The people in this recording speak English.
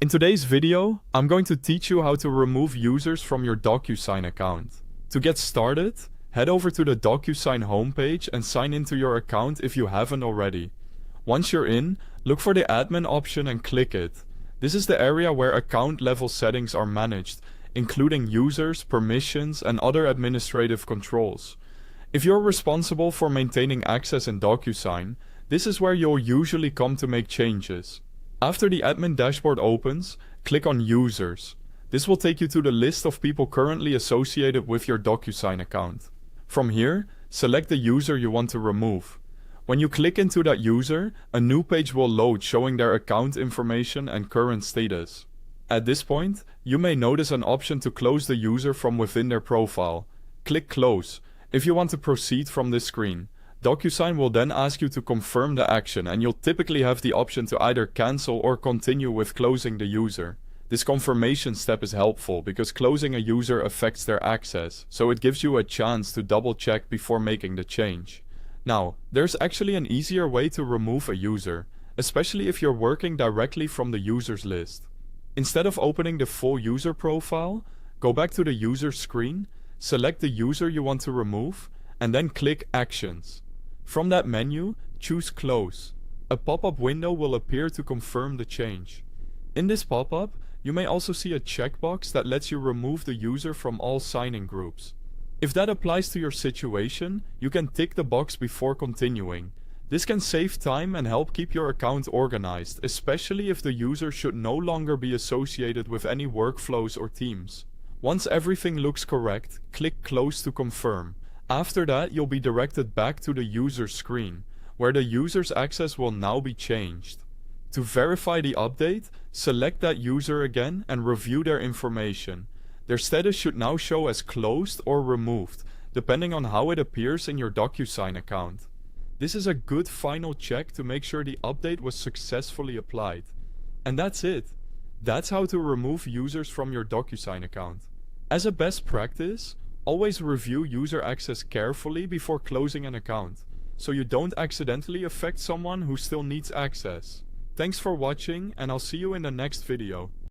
In today's video, I'm going to teach you how to remove users from your DocuSign account. To get started, head over to the DocuSign homepage and sign into your account if you haven't already. Once you're in, look for the admin option and click it. This is the area where account level settings are managed, including users, permissions, and other administrative controls. If you're responsible for maintaining access in DocuSign, this is where you'll usually come to make changes. After the admin dashboard opens, click on Users. This will take you to the list of people currently associated with your DocuSign account. From here, select the user you want to remove. When you click into that user, a new page will load showing their account information and current status. At this point, you may notice an option to close the user from within their profile. Click Close if you want to proceed from this screen. DocuSign will then ask you to confirm the action, and you'll typically have the option to either cancel or continue with closing the user. This confirmation step is helpful because closing a user affects their access, so it gives you a chance to double check before making the change. Now, there's actually an easier way to remove a user, especially if you're working directly from the users list. Instead of opening the full user profile, go back to the user screen, select the user you want to remove, and then click Actions. From that menu, choose Close. A pop-up window will appear to confirm the change. In this pop-up, you may also see a checkbox that lets you remove the user from all signing groups. If that applies to your situation, you can tick the box before continuing. This can save time and help keep your account organized, especially if the user should no longer be associated with any workflows or teams. Once everything looks correct, click Close to confirm. After that, you'll be directed back to the user screen, where the user's access will now be changed. To verify the update, select that user again and review their information. Their status should now show as closed or removed, depending on how it appears in your DocuSign account. This is a good final check to make sure the update was successfully applied. And that's it. That's how to remove users from your DocuSign account. As a best practice, always review user access carefully before closing an account, so you don't accidentally affect someone who still needs access. Thanks for watching, and I'll see you in the next video.